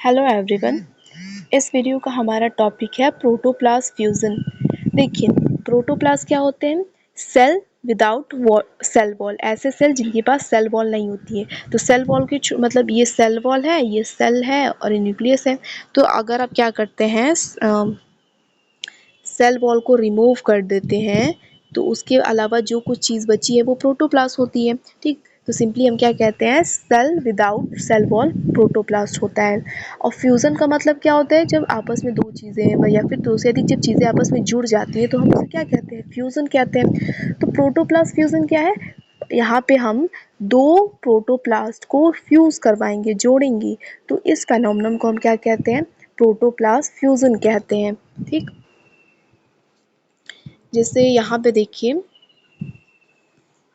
Hello everyone. इस video का हमारा टॉपिक है प्रोटोप्लास्ट फ्यूजन। देखिए, प्रोटोप्लास्ट क्या होते हैं? सेल विदाउट सेल वॉल, ऐसे सेल जिनके पास सेल वॉल नहीं होती है। तो सेल वॉल की मतलब ये सेल वॉल है, ये सेल है और ये न्यूक्लियस है। तो अगर आप क्या करते हैं, सेल वॉल को रिमूव कर देते हैं तो उसके अलावा जो कुछ चीज़ बची है वो प्रोटोप्लास्ट होती है। ठीक, तो सिंपली हम क्या कहते हैं, cell without cell wall protoplast होता है। और फ्यूज़न का मतलब क्या होता है? जब आपस में दो चीज़ें या फिर दो से अधिक जब चीज़ें आपस में जुड़ जाती हैं तो हम उसे क्या कहते हैं? फ्यूज़न कहते हैं। तो प्रोटोप्लास्ट फ्यूज़न क्या है? यहाँ पे हम दो प्रोटोप्लास्ट को फ्यूज़ करवाएंगे, जोड़ेंगे। तो इस फेनोमेनन को हम क्या कहते हैं? प्रोटोप्लास्ट फ्यूज़न कहते हैं। ठीक, जैसे यहाँ पे देखिए,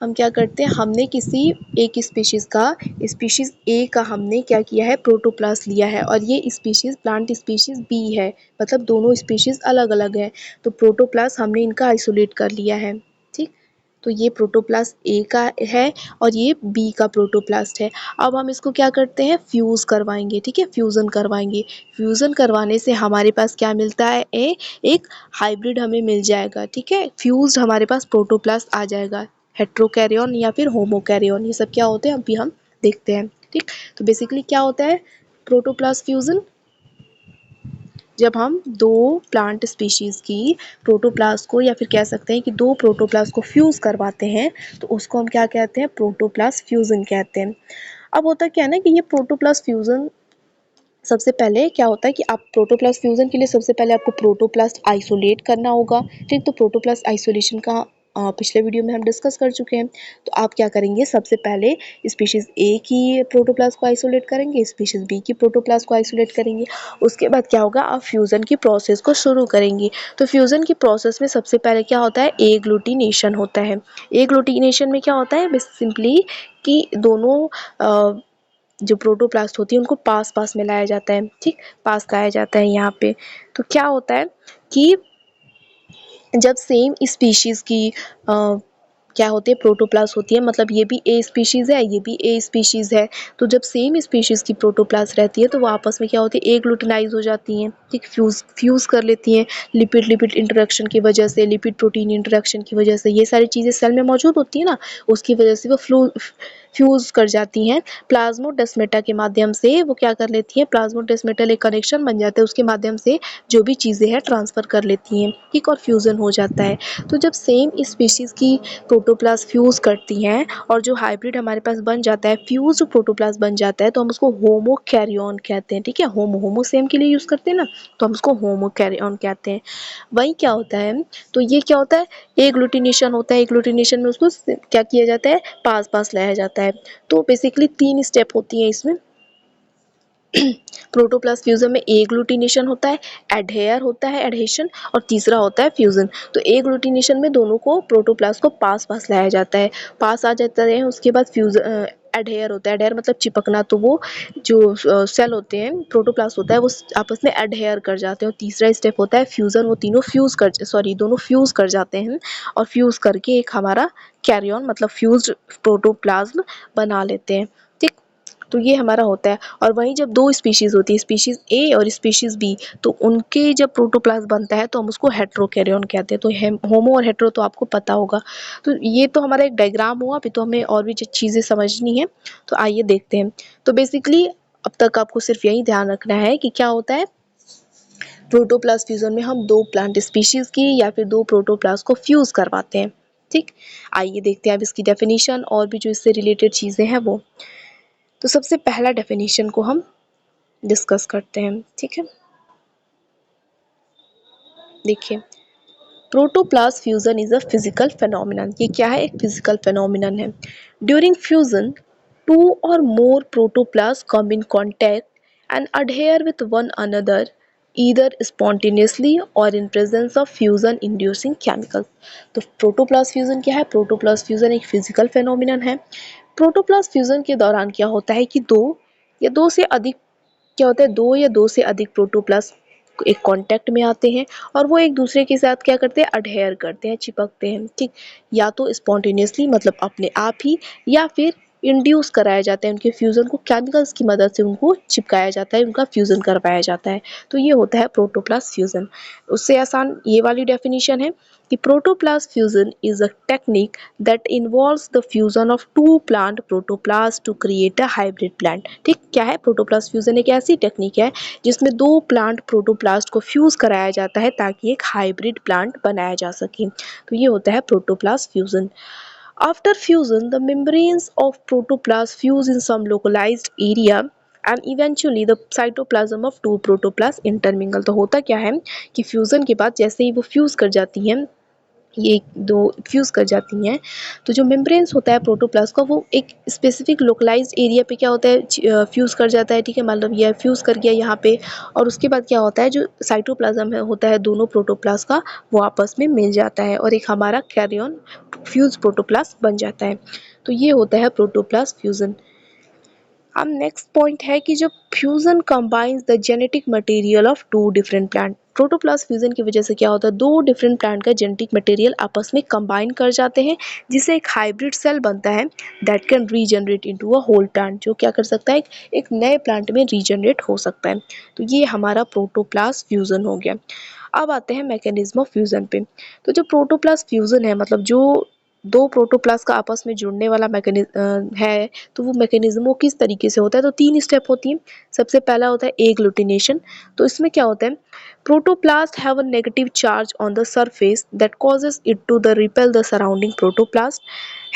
हम क्या करते हैं, हमने किसी एक स्पीशीज़ का, स्पीशीज़ ए का हमने क्या किया है, प्रोटोप्लास्ट लिया है, और ये स्पीशीज़ प्लांट स्पीशीज़ बी है, मतलब दोनों स्पीशीज़ अलग अलग है। तो प्रोटोप्लास्ट हमने इनका आइसोलेट कर लिया है। ठीक, तो ये प्रोटोप्लास्ट ए का है और ये बी का प्रोटोप्लास्ट है। अब हम इसको क्या करते हैं, फ्यूज़ करवाएंगे। ठीक है, फ्यूज़न करवाएंगे। फ्यूज़न करवाने से हमारे पास क्या मिलता है, एक हाइब्रिड हमें मिल जाएगा। ठीक है, फ्यूज़ हमारे पास प्रोटोप्लास्ट आ जाएगा। हेट्रोकैरियोन या फिर होमोकैरियोन, ये सब क्या होते हैं अभी हम देखते हैं। ठीक, तो बेसिकली क्या होता है प्रोटोप्लास्ट फ्यूज़न? जब हम दो प्लांट स्पीशीज़ की प्रोटोप्लास्ट को, या फिर कह सकते हैं कि दो प्रोटोप्लास्ट को फ्यूज़ करवाते हैं, तो उसको हम क्या कहते हैं, प्रोटोप्लास्ट फ्यूज़न कहते हैं। अब होता क्या है ना कि ये प्रोटोप्लास्ट फ्यूज़न, सबसे पहले क्या होता है कि आप प्रोटोप्लास्ट फ्यूज़न के लिए सबसे पहले आपको प्रोटोप्लास्ट आइसोलेट करना होगा। ठीक, तो प्रोटोप्लास्ट आइसोलेशन का पिछले वीडियो में हम डिस्कस कर चुके हैं। तो आप क्या करेंगे, सबसे पहले स्पीशीज़ ए की प्रोटोप्लास्ट को आइसोलेट करेंगे, स्पीशीज़ बी की प्रोटोप्लास्ट को आइसोलेट करेंगे। उसके बाद क्या होगा, आप फ्यूज़न की प्रोसेस को शुरू करेंगे। तो फ्यूज़न की प्रोसेस में सबसे पहले क्या होता है, एग्लूटिनेशन होता है। एग्लूटिनेशन में क्या होता है, बस सिंपली कि दोनों जो प्रोटोप्लास्ट होती है उनको पास पास में लाया जाता है। ठीक, पास लाया जाता है यहाँ पे। तो क्या होता है कि जब सेम स्पीशीज़ की क्या होती है, प्रोटोप्लास्ट होती है, मतलब ये भी ए स्पीशीज़ है, ये भी ए स्पीशीज़ है। तो जब सेम स्पीशीज़ की प्रोटोप्लास्ट रहती है तो वो आपस में क्या होती है, एग्लूटिनाइज हो जाती हैं। ठीक, फ्यूज़ कर लेती हैं। लिपिड लिपिड इंटरेक्शन की वजह से, लिपिड प्रोटीन इंटरेक्शन की वजह से, ये सारी चीज़ें सेल में मौजूद होती है ना, उसकी वजह से वो फ्यूज़ कर जाती हैं। प्लाज्मोडेस्माटा के माध्यम से वो क्या कर लेती हैं, प्लाज्मोडेस्माटल एक कनेक्शन बन जाता है, उसके माध्यम से जो भी चीज़ें हैं ट्रांसफ़र कर लेती हैं। ठीक, और फ्यूज़न हो जाता है। तो जब सेम स्पीशीज़ की प्रोटोप्लास्ट फ्यूज़ करती हैं और जो हाइब्रिड हमारे पास बन जाता है, फ्यूज़्ड प्रोटोप्लास्ट बन जाता है, तो हम उसको होमोकैरियोन कहते हैं। ठीक है, होमो सेम के लिए यूज़ करते हैं ना, तो हम उसको होमोकैरियोन कहते हैं। वहीं क्या होता है, तो ये क्या होता है, एग्लूटिनेशन होता है। एग्लूटिनेशन में उसको क्या किया जाता है, पास पास लाया जाता है। तो बेसिकली 3 स्टेप होती हैं इसमें। प्रोटोप्लास्ट फ्यूजन में एग्लूटिनेशन होता है, एडहेयर होता है, एडहेशन, और तीसरा होता है फ्यूजन। तो एग्लूटिनेशन में दोनों को, प्रोटोप्लास्ट को पास पास लाया जाता है, पास आ जाता है। उसके बाद फ्यूजन, एडहेयर होता है। एडहेयर मतलब चिपकना। तो वो जो सेल होते हैं, प्रोटोप्लास्ट होता है, वो आपस में एडहेयर कर जाते हैं। और तीसरा स्टेप होता है फ्यूजन, वो तीनों दोनों फ्यूज कर जाते हैं और फ्यूज करके एक हमारा कैरियन मतलब फ्यूज्ड प्रोटोप्लाज्म बना लेते हैं। ठीक, तो ये हमारा होता है। और वहीं जब दो स्पीशीज़ होती है, स्पीशीज़ ए और स्पीशीज़ बी, तो उनके जब प्रोटोप्लास्ट बनता है तो हम उसको हेट्रोकैरियन कहते हैं। तो होमो और हेट्रो तो आपको पता होगा। तो ये तो हमारा एक डायग्राम हुआ, अभी तो हमें और भी चीज़ें समझनी है। तो आइए देखते हैं। तो बेसिकली अब तक आपको सिर्फ यही ध्यान रखना है कि क्या होता है, प्रोटोप्लास्ट फ्यूजन में हम दो प्लांट स्पीशीज़ की या फिर दो प्रोटोप्लास्ट को फ्यूज़ करवाते हैं। ठीक, आइए देखते हैं अब इसकी डेफिनेशन और भी जो इससे रिलेटेड चीज़ें हैं वो। तो सबसे पहला डेफिनेशन को हम डिस्कस करते हैं। ठीक है, देखिए, protoplast fusion is a physical phenomenon. ये क्या है, एक फिजिकल फेनोमेनन है। During fusion, two or more protoplast come in contact and adhere with one another, either spontaneously or in presence of fusion inducing chemical. तो protoplast fusion क्या है, protoplast fusion एक physical phenomenon है। Protoplast fusion के दौरान क्या होता है कि दो से अधिक, क्या होता है, दो या दो से अधिक प्रोटोप्लास्ट एक कांटेक्ट में आते हैं और वो एक दूसरे के साथ क्या करते हैं, अडहेयर करते हैं, चिपकते हैं। ठीक, या तो स्पॉन्टेनियसली मतलब अपने आप ही, या फिर इंड्यूस कराया जाता है, उनके फ्यूज़न को केमिकल्स की मदद से उनको चिपकाया जाता है, उनका फ्यूज़न करवाया जाता है। तो ये होता है प्रोटोप्लास्ट फ्यूज़न। उससे आसान ये वाली डेफिनेशन है कि protoplast fusion is a technique that involves the fusion of two plant protoplast to create a hybrid plant. ठीक, क्या है प्रोटोप्लास्ट फ्यूज़न? एक ऐसी टेक्निक है जिसमें दो प्लांट प्रोटोप्लास्ट को फ्यूज़ कराया जाता है ताकि एक हाइब्रिड प्लांट बनाया जा सके। तो ये होता है protoplast fusion. After fusion, the membranes of protoplast fuse in some localized area and eventually the cytoplasm of two protoplasts intermingle। तो होता क्या है कि फ्यूज़न के बाद जैसे ही वो फ्यूज़ कर जाती हैं, ये दो फ्यूज़ कर जाती हैं, तो जो मेम्ब्रेन्स होता है प्रोटोप्लास्ट का वो एक स्पेसिफिक लोकलाइज्ड एरिया पे क्या होता है फ्यूज़ कर जाता है। ठीक है, मतलब ये फ्यूज़ कर गया यहाँ पे, और उसके बाद क्या होता है जो साइटोप्लाज्म है होता है दोनों प्रोटोप्लास्ट का, वो आपस में मिल जाता है और एक हमारा कैरियन फ्यूज़ प्रोटोप्लास्ट बन जाता है। तो ये होता है प्रोटोप्लास्ट फ्यूज़न। अब नेक्स्ट पॉइंट है कि जब fusion combines the genetic material of two different plant. Protoplast fusion की वजह से क्या होता है, दो डिफरेंट प्लांट का जेनेटिक मटेरियल आपस में कंबाइन कर जाते हैं, जिससे एक हाइब्रिड सेल बनता है that can regenerate into a whole plant, जो क्या कर सकता है एक नए प्लांट में रीजनरेट हो सकता है। तो ये हमारा प्रोटोप्लास्ट फ्यूजन हो गया। अब आते हैं मैकेनिज्म ऑफ फ्यूजन पे। तो जो प्रोटोप्लास्ट फ्यूजन है, मतलब जो दो प्रोटोप्लास्ट का आपस में जुड़ने वाला मैकेनिज्म है, तो वो मैकेनिज्म वो किस तरीके से होता है? तो तीन स्टेप होती हैं। सबसे पहला होता है एग्लूटिनेशन। तो इसमें क्या होता है, protoplast have a negative charge on the surface that causes it to the repel the surrounding protoplast,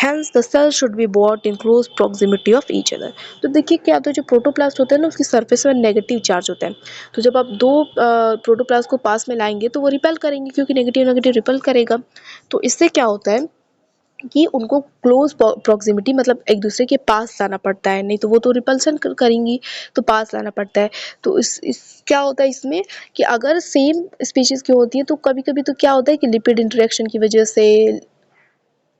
hence the cell should be bought in close proximity of each other. तो देखिए क्या होता है, जो प्रोटोप्लास्ट होता है ना उसकी सरफेस में नेगेटिव चार्ज होता है। तो जब आप दो प्रोटोप्लास्ट को पास में लाएंगे तो वो रिपेल करेंगे, क्योंकि नेगेटिव नेगेटिव रिपेल करेगा। तो इससे क्या होता है कि उनको क्लोज प्रॉक्सिमिटी, मतलब एक दूसरे के पास लाना पड़ता है, नहीं तो वो तो रिपल्सन करेंगी, तो पास लाना पड़ता है। तो इस क्या होता है इसमें कि अगर सेम स्पीशीज की होती है तो कभी कभी तो क्या होता है कि लिपिड इंटरेक्शन की वजह से,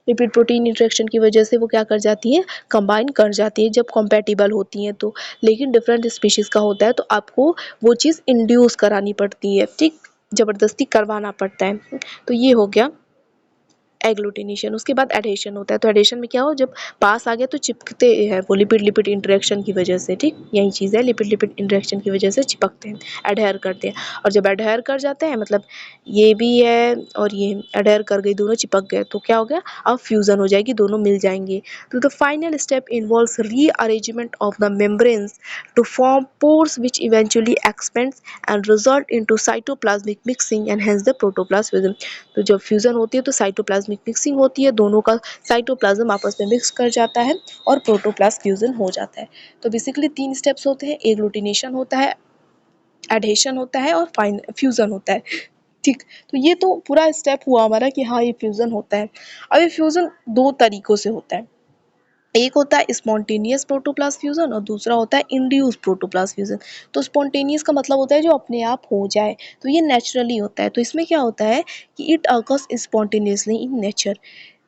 लिपिड प्रोटीन इंटरेक्शन की वजह से वो क्या कर जाती है, कंबाइन कर जाती है जब कंपेटिबल होती हैं तो। लेकिन डिफरेंट स्पीशीज का होता है तो आपको वो चीज़ इंड्यूस करानी पड़ती है, ठीक, ज़बरदस्ती करवाना पड़ता है। तो ये हो गया एग्लूटिनेशन। उसके बाद एडहेशन होता है। तो एडहेशन में क्या हो, जब पास आ गया तो चिपकते हैं वो लिपिड लिपिड इंटरेक्शन की वजह से। ठीक, यही चीज़ है, लिपिड लिपिड इंटरेक्शन की वजह से चिपकते हैं, एडहेयर करते हैं। और जब एडहेयर कर जाते हैं, मतलब ये भी है और ये एडहेयर कर गई, दोनों चिपक गए, तो क्या हो गया, अब फ्यूज़न हो जाएगी, दोनों मिल जाएंगे। तो the final step involves rearrangement of the membranes to form pores which eventually expands and result into cytoplasmic mixing and hence the protoplasm। तो जब फ्यूज़न होती है तो साइटोप्लाज्मिक मिक्सिंग होती है, दोनों का साइटोप्लाज्म आपस में मिक्स कर जाता है और प्रोटोप्लास्ट फ्यूज़न हो जाता है। तो बेसिकली तीन स्टेप्स होते हैं, एग्लूटिनेशन होता है, एडहेशन होता है और फाइन फ्यूज़न होता है। ठीक, तो ये तो पूरा स्टेप हुआ हमारा कि हाँ ये फ्यूज़न होता है। अब ये फ्यूज़न दो तरीक़ों से होता है, एक होता है स्पॉन्टेनियस प्रोटोप्लास्ट फ्यूजन और दूसरा होता है इंड्यूस प्रोटोप्लास्ट फ्यूजन। तो स्पॉन्टेनियस का मतलब होता है जो अपने आप हो जाए, तो ये नेचुरली होता है। तो इसमें क्या होता है कि it occurs spontaneously in nature.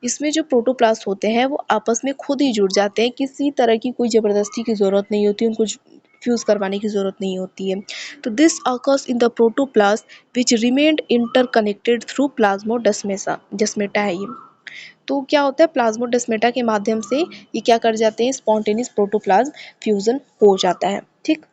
इसमें जो प्रोटोप्लास्ट होते हैं वो आपस में खुद ही जुड़ जाते हैं, किसी तरह की कोई ज़बरदस्ती की ज़रूरत नहीं होती, उनको फ्यूज़ करवाने की ज़रूरत नहीं होती है। तो this occurs in the protoplast which remained interconnected through plasmodesmata, desmata है ये। तो क्या होता है, प्लाज्मोडेस्मेटा के माध्यम से ये क्या कर जाते हैं, स्पॉन्टेनियस प्रोटोप्लाज्म फ्यूजन हो जाता है। ठीक,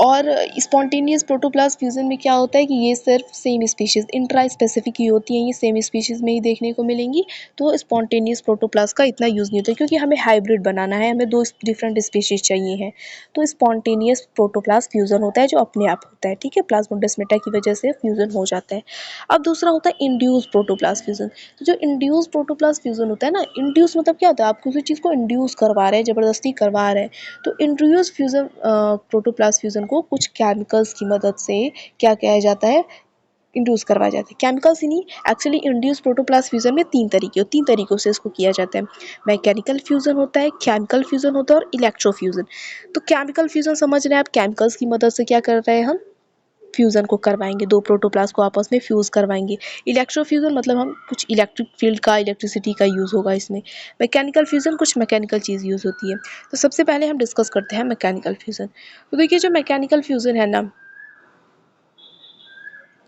और स्पॉन्टेनियस प्रोटोप्लास्ट फ्यूजन में क्या होता है कि ये सिर्फ सेम स्पीशीज़ इंट्रा स्पेसिफिक ही होती हैं, ये सेम स्पीशीज़ में ही देखने को मिलेंगी। तो स्पॉन्टेनियस प्रोटोप्लास्ट का इतना यूज़ नहीं होता, क्योंकि हमें हाइब्रिड बनाना है, हमें दो डिफरेंट स्पीशीज़ चाहिए हैं। तो स्पॉन्टेनियस प्रोटोप्लास्ट फ्यूजन होता है जो अपने आप होता है। ठीक है, प्लाज्मोडेस्मेटा की वजह से फ्यूजन हो जाता है। अब दूसरा होता है इंड्यूस प्रोटोप्लास्ट फ्यूजन। तो जो इंड्यूस प्रोटोप्लास्ट फ्यूजन होता है ना, इंड्यूस मतलब क्या होता है, आप किसी चीज़ को इंड्यूस करवा रहे हैं, ज़बरदस्ती करवा रहे हैं। तो इंड्यूस फ्यूजन प्रोटोप्लास्ट फ्यूजन को कुछ केमिकल्स की मदद से क्या किया जाता है, इंड्यूस करवाया जाता है। केमिकल्स ही नहीं, एक्चुअली इंड्यूस प्रोटोप्लास्ट फ्यूजन में तीन तरीकों से इसको किया जाता है। मैकेनिकल फ्यूजन होता है, केमिकल फ्यूजन होता है और इलेक्ट्रो फ्यूजन। तो केमिकल फ्यूजन समझ रहे हैं आप, केमिकल्स की मदद से क्या कर रहे हैं हम, फ्यूज़न को करवाएंगे, दो प्रोटोप्लास्ट को आपस में फ्यूज़ करवाएंगे। इलेक्ट्रोफ्यूज़न मतलब हम कुछ इलेक्ट्रिक फील्ड का, इलेक्ट्रिसिटी का यूज़ होगा इसमें। मैकेनिकल फ्यूज़न कुछ मैकेनिकल चीज़ यूज़ होती है। तो सबसे पहले हम डिस्कस करते हैं मैकेनिकल फ्यूज़न। तो देखिए जो मैकेनिकल फ्यूज़न है ना,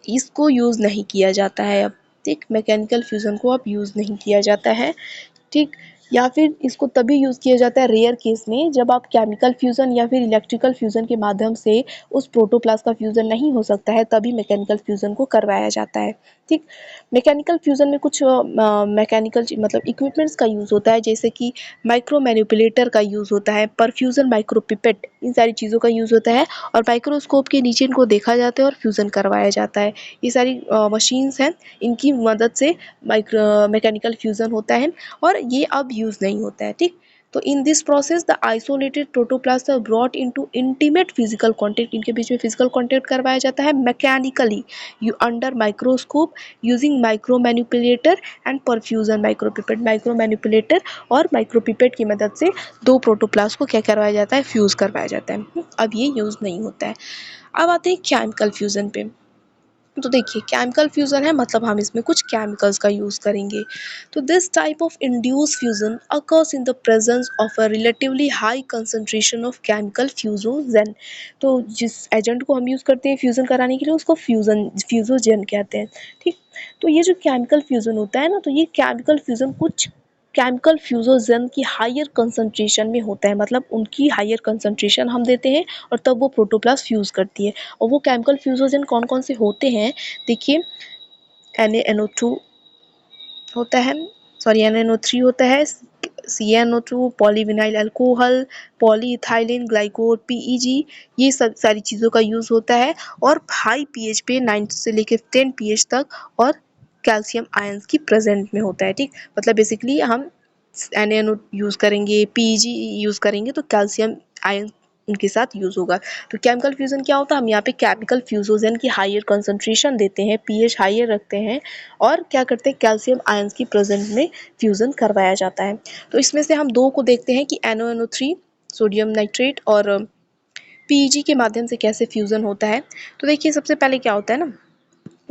इसको यूज़ नहीं किया जाता है अब। ठीक, मैकेनिकल फ्यूज़न को अब यूज़ नहीं किया जाता है। ठीक, या फिर इसको तभी यूज़ किया जाता है रेयर केस में, जब आप केमिकल फ्यूज़न या फिर इलेक्ट्रिकल फ्यूज़न के माध्यम से उस प्रोटोप्लास्ट का फ्यूज़न नहीं हो सकता है, तभी मैकेनिकल फ्यूज़न को करवाया जाता है। ठीक, मैकेनिकल फ्यूज़न में कुछ मैकेनिकल मतलब इक्विपमेंट्स का यूज़ होता है, जैसे कि माइक्रो मैनिपुलेटर का यूज़ होता है, परफ्यूज़न माइक्रोपिपेट, इन सारी चीज़ों का यूज़ होता है, और माइक्रोस्कोप के नीचे इनको देखा जाता है और फ्यूज़न करवाया जाता है। ये सारी मशीन्स हैं, इनकी मदद से मैकेनिकल फ्यूज़न होता है, और ये अब यूज़ नहीं होता है। ठीक, तो in this process the isolated protoplast are brought into intimate physical contact, इनके बीच में फिजिकल कांटेक्ट करवाया जाता है mechanically you under microscope using micro manipulator and perfusion micropipette. Micro manipulator और माइक्रोपिपेट की मदद से दो प्रोटोप्लास्ट को क्या करवाया जाता है, फ्यूज़ करवाया जाता है। अब ये यूज़ नहीं होता है। अब आते हैं केमिकल फ्यूज़न पे। तो देखिए, केमिकल फ्यूज़न है मतलब हम इसमें कुछ केमिकल्स का यूज़ करेंगे। तो this type of induce fusion occurs in the presence of a relatively high concentration of chemical fusogen. तो जिस एजेंट को हम यूज़ करते हैं फ्यूज़न कराने के लिए, उसको फ्यूजोजेन कहते हैं। ठीक, तो ये जो केमिकल फ्यूज़न होता है ना, तो ये केमिकल फ्यूज़न कुछ केमिकल फ्यूजोजेन की हायर कंसंट्रेशन में होता है, मतलब उनकी हायर कंसंट्रेशन हम देते हैं और तब वो प्रोटोप्लास्ट फ्यूज़ करती है। और वो केमिकल फ्यूजोजेन कौन कौन से होते हैं, देखिए, NaNO2 होता है, सॉरी NaNO3 होता है, CnO2, polyvinyl alcohol, polyethylene glycol, PEG, ये सब सारी चीज़ों का यूज़ होता है। और हाई pH पे 9 से लेकर 10 pH तक, और कैल्शियम आयंस की प्रेजेंट में होता है। ठीक, मतलब बेसिकली हम NaNO यूज़ करेंगे, PEG यूज़ करेंगे, तो कैल्शियम आयन उनके साथ यूज़ होगा। तो केमिकल फ्यूज़न क्या होता है, हम यहाँ पे केमिकल फ्यूजोजेन की हायर कंसंट्रेशन देते हैं, pH हायर रखते हैं, और क्या करते हैं, कैल्शियम आयंस की प्रेजेंट में फ्यूज़न करवाया जाता है। तो इसमें से हम दो को देखते हैं कि NaNO3 सोडियम नाइट्रेट और PEG के माध्यम से कैसे फ्यूज़न होता है। तो देखिए, सबसे पहले क्या होता है ना,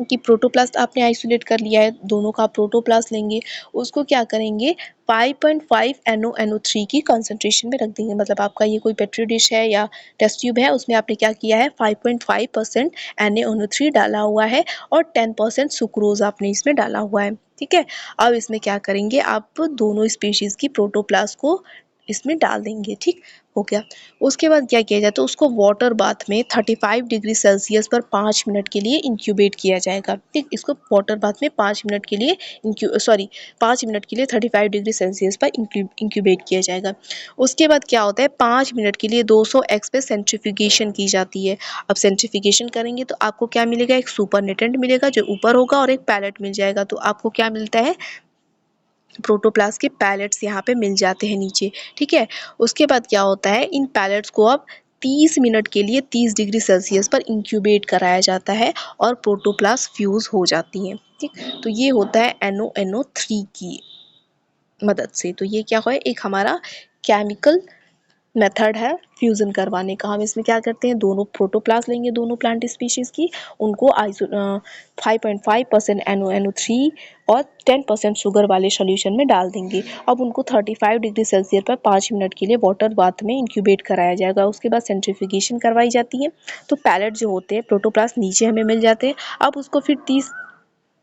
कि प्रोटोप्लास्ट आपने आइसोलेट कर लिया है, दोनों का प्रोटोप्लास्ट लेंगे, उसको क्या करेंगे, 5.5 NaNO3 की कंसंट्रेशन में रख देंगे। मतलब आपका ये कोई पेट्री डिश है या टेस्ट ट्यूब है, उसमें आपने क्या किया है, 5.5% NaNO3 डाला हुआ है, और 10% सुक्रोज आपने इसमें डाला हुआ है। ठीक है, अब इसमें क्या करेंगे, आप दोनों स्पीशीज़ की प्रोटोप्लास्ट को इसमें डाल देंगे। ठीक, हो गया। उसके बाद क्या किया जाता है, उसको वाटर बाथ में 35 डिग्री सेल्सियस पर 5 मिनट के लिए इंक्यूबेट किया जाएगा। ठीक, इसको वाटर बाथ में 5 मिनट के लिए 5 मिनट के लिए 35 डिग्री सेल्सियस पर इंक्यूबेट किया जाएगा। उसके बाद क्या होता है, 5 मिनट के लिए 200 एक्स पे सेंट्रीफ्यूगेशन की जाती है। अब सेंट्रीफ्यूगेशन करेंगे तो आपको क्या मिलेगा, एक सुपरनेटेंट मिलेगा जो ऊपर होगा, और एक पैलेट मिल जाएगा। तो आपको क्या मिलता है, प्रोटोप्लास्ट के पैलेट्स यहाँ पे मिल जाते हैं नीचे। ठीक है, उसके बाद क्या होता है, इन पैलेट्स को अब 30 मिनट के लिए 30 डिग्री सेल्सियस पर इंक्यूबेट कराया जाता है, और प्रोटोप्लास्ट फ्यूज़ हो जाती हैं। ठीक, तो ये होता है NaNO3 की मदद से। तो ये क्या है, एक हमारा केमिकल मेथड है फ्यूज़न करवाने का। हम इसमें क्या करते हैं, दोनों प्रोटोप्लास्ट लेंगे, दोनों प्लांट स्पीशीज़ की, उनको 5.5% NaNO3 और 10% शुगर वाले सोल्यूशन में डाल देंगे। अब उनको 35 डिग्री सेल्सियस पर 5 मिनट के लिए वाटर बाथ में इंक्यूबेट कराया जाएगा। उसके बाद सेंट्रीफ्यूगेशन करवाई जाती है, तो पैलेट जो होते हैं, प्रोटोप्लास्ट नीचे हमें मिल जाते हैं। अब उसको फिर 30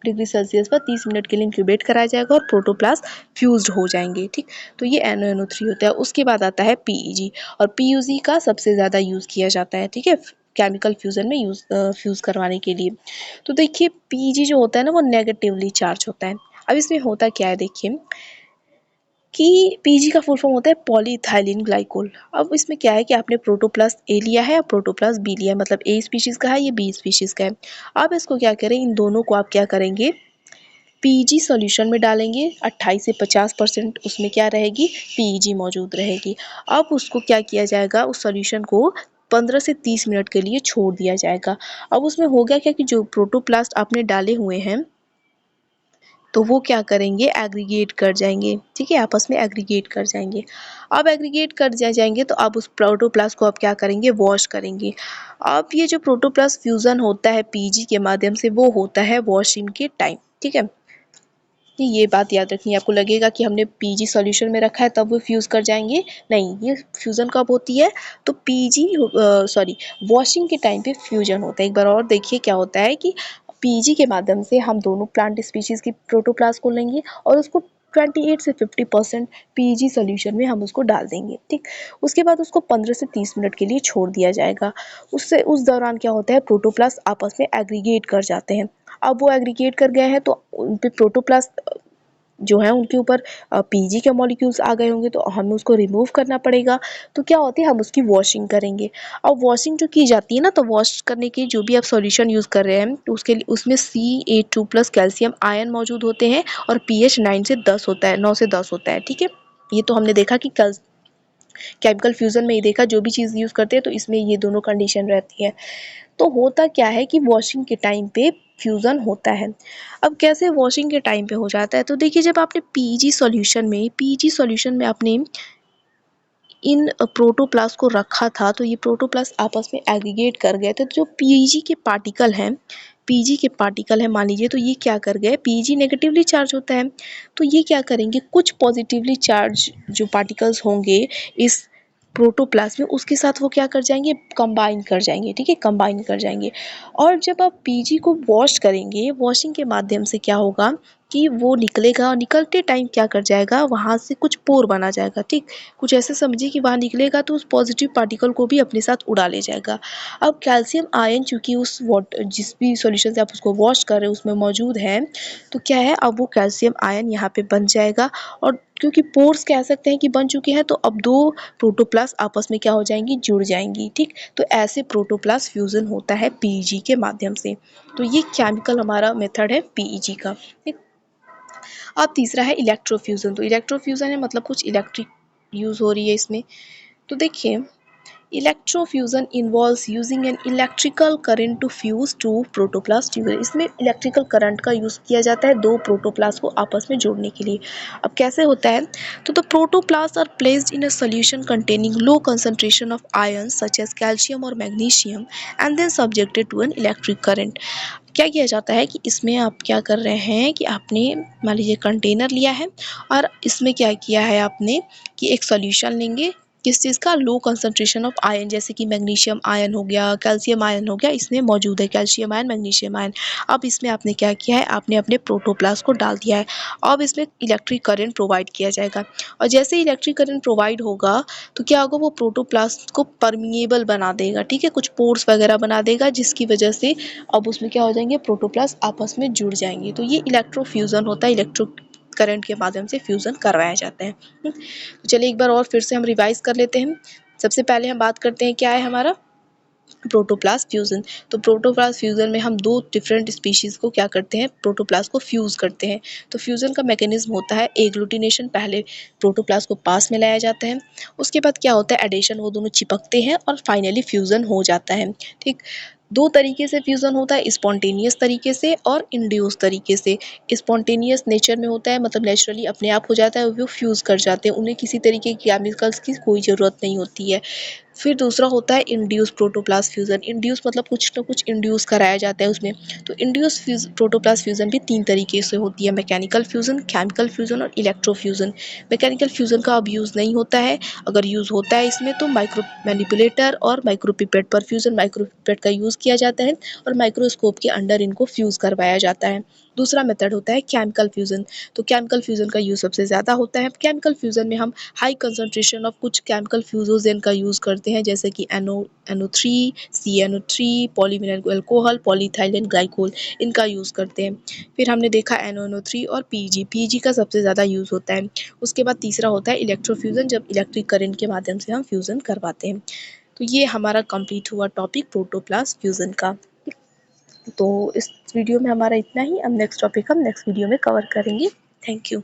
डिग्री सेल्सियस पर 30 मिनट के लिए इंक्यूबेट कराया जाएगा, और प्रोटोप्लास्ट फ्यूज्ड हो जाएंगे। ठीक, तो ये NaNO3 होता है। उसके बाद आता है PEG, और PUG का सबसे ज़्यादा यूज़ किया जाता है। ठीक है, केमिकल फ्यूज़न में फ्यूज़ करवाने के लिए। तो देखिए, PEG जो होता है ना, वो नेगेटिवली चार्ज होता है। अब इसमें होता क्या है, देखिए कि PG का फुल फॉर्म होता है पॉलीइथाइलिन ग्लाइकोल। अब इसमें क्या है कि आपने प्रोटोप्लास्ट ए लिया है और प्रोटोप्लास्ट बी लिया है, मतलब ए स्पीशीज़ का है, ये बी स्पीशीज़ का है। अब इसको क्या करें, इन दोनों को आप क्या करेंगे, PEG सॉल्यूशन में डालेंगे। 28 से 50% उसमें क्या रहेगी, PEG मौजूद रहेगी। अब उसको क्या किया जाएगा, उस सॉल्यूशन को 15 से 30 मिनट के लिए छोड़ दिया जाएगा। अब उसमें हो गया क्या कि जो प्रोटोप्लास्ट आपने डाले हुए हैं, तो वो क्या करेंगे, एग्रीगेट कर जाएंगे। ठीक है, आपस में एग्रीगेट कर जाएंगे। अब एग्रीगेट कर जाएंगे तो आप उस प्रोटोप्लास्ट को आप क्या करेंगे, वॉश करेंगे। अब ये जो प्रोटोप्लास्ट फ्यूज़न होता है PEG के माध्यम से, वो होता है वॉशिंग के टाइम। ठीक है, ये बात याद रखनी है। आपको लगेगा कि हमने PEG सॉल्यूशन में रखा है तब वो फ्यूज़ कर जाएंगे, नहीं, ये फ्यूज़न कब होती है, तो वॉशिंग के टाइम पे फ्यूजन होता है। एक बार और देखिए क्या होता है कि PEG के माध्यम से हम दोनों प्लांट स्पीशीज़ की प्रोटोप्लास्ट को लेंगे और उसको 28 से 50% पीईजी सॉल्यूशन में हम उसको डाल देंगे, ठीक। उसके बाद उसको 15 से 30 मिनट के लिए छोड़ दिया जाएगा। उससे उस दौरान क्या होता है, प्रोटोप्लास्ट आपस में एग्रीगेट कर जाते हैं। अब वो एग्रीगेट कर गए हैं तो उन पे प्रोटोप्लास्ट जो है उनके ऊपर पीजी के मॉलिक्यूल्स आ गए होंगे, तो हमें उसको रिमूव करना पड़ेगा। तो क्या होती है, हम उसकी वॉशिंग करेंगे। अब वॉशिंग जो की जाती है ना, तो वॉश करने के जो भी आप सॉल्यूशन यूज़ कर रहे हैं तो उसके लिए उसमें Ca2+ कैल्शियम आयन मौजूद होते हैं और pH 9 से 10 होता है, 9 से 10 होता है, ठीक है। ये तो हमने देखा कि केमिकल फ्यूजन में ही देखा, जो भी चीज़ यूज़ करते हैं तो इसमें ये दोनों कंडीशन रहती है। तो होता क्या है कि वॉशिंग के टाइम पे फ्यूज़न होता है। अब कैसे वॉशिंग के टाइम पे हो जाता है, तो देखिए जब आपने पीईजी सॉल्यूशन में आपने इन प्रोटोप्लास्ट को रखा था, तो ये प्रोटोप्लास्ट आपस में एग्रीगेट कर गए थे। तो जो पीजी के पार्टिकल हैं मान लीजिए, तो ये क्या कर गए, पीजी नेगेटिवली चार्ज होता है, तो ये क्या करेंगे, कुछ पॉजिटिवली चार्ज जो पार्टिकल्स होंगे इस प्रोटोप्लास्ट में, उसके साथ वो क्या कर जाएंगे, कंबाइन कर जाएंगे, ठीक है, कंबाइन कर जाएंगे। और जब आप पीजी को वॉश करेंगे, वॉशिंग के माध्यम से क्या होगा कि वो निकलेगा, और निकलते टाइम क्या कर जाएगा, वहाँ से कुछ पोर बना जाएगा, ठीक। कुछ ऐसे समझिए कि वहाँ निकलेगा तो उस पॉजिटिव पार्टिकल को भी अपने साथ उड़ा ले जाएगा। अब कैल्शियम आयन चूँकि उस जिस भी सॉल्यूशन से आप उसको वॉश कर रहे हो उसमें मौजूद है, तो क्या है, अब वो कैल्शियम आयन यहाँ पे बन जाएगा। और क्योंकि पोर्स कह सकते हैं कि बन चुके हैं, तो अब दो प्रोटोप्लास्ट आपस में क्या हो जाएंगी, जुड़ जाएंगी, ठीक। तो ऐसे प्रोटोप्लास्ट फ्यूजन होता है पीईजी के माध्यम से। तो ये केमिकल हमारा मेथड है पीईजी का, ठीक। अब तीसरा है इलेक्ट्रोफ्यूजन। तो इलेक्ट्रोफ्यूजन है मतलब कुछ इलेक्ट्रिक यूज़ हो रही है इसमें। तो देखिए, electrofusion involves using an electrical current to fuse two protoplast tuber. इसमें इलेक्ट्रिकल करंट का यूज़ किया जाता है दो प्रोटोप्लास्ट को आपस में जोड़ने के लिए। अब कैसे होता है, तो the protoplast are placed in a solution containing low concentration of ions such as calcium or magnesium and then subjected to an electric current. क्या किया जाता है कि इसमें आप क्या कर रहे हैं कि आपने मान लीजिए कंटेनर लिया है, और इसमें क्या किया है आपने कि एक सॉल्यूशन लेंगे, किस चीज़ का, लो कंसंट्रेशन ऑफ आयन, जैसे कि मैग्नीशियम आयन हो गया, कैल्शियम आयन हो गया, इसमें मौजूद है कैल्शियम आयन, मैग्नीशियम आयन। अब इसमें आपने क्या किया है, आपने अपने प्रोटोप्लास्ट को डाल दिया है। अब इसमें इलेक्ट्रिक करंट प्रोवाइड किया जाएगा, और जैसे इलेक्ट्रिक करंट प्रोवाइड होगा तो क्या होगा, वो प्रोटोप्लास्ट को परमिएबल बना देगा, ठीक है, कुछ पोर्स वगैरह बना देगा, जिसकी वजह से अब उसमें क्या हो जाएंगे, प्रोटोप्लास्ट आपस में जुड़ जाएंगे। तो ये इलेक्ट्रोफ्यूजन होता है, इलेक्ट्रो करंट के माध्यम से फ्यूजन करवाया जाता है। तो चलिए एक बार और फिर से हम रिवाइज कर लेते हैं। सबसे पहले हम बात करते हैं क्या है हमारा प्रोटोप्लास्ट फ्यूजन। तो प्रोटोप्लास्ट फ्यूजन में हम दो डिफरेंट स्पीशीज को क्या करते हैं, प्रोटोप्लास्ट को फ्यूज करते हैं। तो फ्यूजन का मैकेनिज्म होता है एग्लूटिनेशन, पहले प्रोटोप्लास्ट को पास में लाया जाता है, उसके बाद क्या होता है एडेशन, वो दोनों चिपकते हैं और फाइनली फ्यूजन हो जाता है, ठीक। दो तरीके से फ्यूजन होता है, स्पॉन्टेनियस तरीके से और इंड्यूस तरीके से। स्पॉन्टेनियस नेचर में होता है, मतलब नेचुरली अपने आप हो जाता है, वो फ्यूज कर जाते हैं, उन्हें किसी तरीके की केमिकल्स की कोई ज़रूरत नहीं होती है। फिर दूसरा होता है इंड्यूस प्रोटोप्लास्ट फ्यूजन। इंड्यूस मतलब कुछ ना कुछ इंड्यूस कराया जाता है उसमें। तो इंड्यूस प्रोटोप्लास्ट फ्यूजन भी तीन तरीके से होती है, मैकेनिकल फ्यूजन, केमिकल फ्यूजन और इलेक्ट्रोफ्यूजन। मैकेनिकल फ्यूजन का अब यूज़ नहीं होता है, अगर यूज़ होता है इसमें तो माइक्रो मैनिपुलेटर और माइक्रोपिपेट पर फ्यूजन, माइक्रोपिपेट का यूज़ किया जाता है और माइक्रोस्कोप के अंडर इनको फ्यूज़ करवाया जाता है। दूसरा मेथड होता है केमिकल फ्यूजन। तो केमिकल फ्यूजन का यूज़ सबसे ज़्यादा होता है। केमिकल फ्यूजन में हम हाई कंसंट्रेशन ऑफ कुछ केमिकल फ्यूजोजेन का यूज़ करते हैं, जैसे कि NO3, CNO3, polyvinyl alcohol, polyethylene glycol, इनका यूज़ करते हैं। फिर हमने देखा NONO3 और PG का सबसे ज़्यादा यूज़ होता है। उसके बाद तीसरा होता है इलेक्ट्रोफ्यूजन, जब इलेक्ट्रिक करंट के माध्यम से हम फ्यूज़न करवाते हैं। तो ये हमारा कंप्लीट हुआ टॉपिक प्रोटोप्लास्ट फ्यूजन का। तो इस वीडियो में हमारा इतना ही। अब नेक्स्ट टॉपिक हम नेक्स्ट वीडियो में कवर करेंगे। Thank you.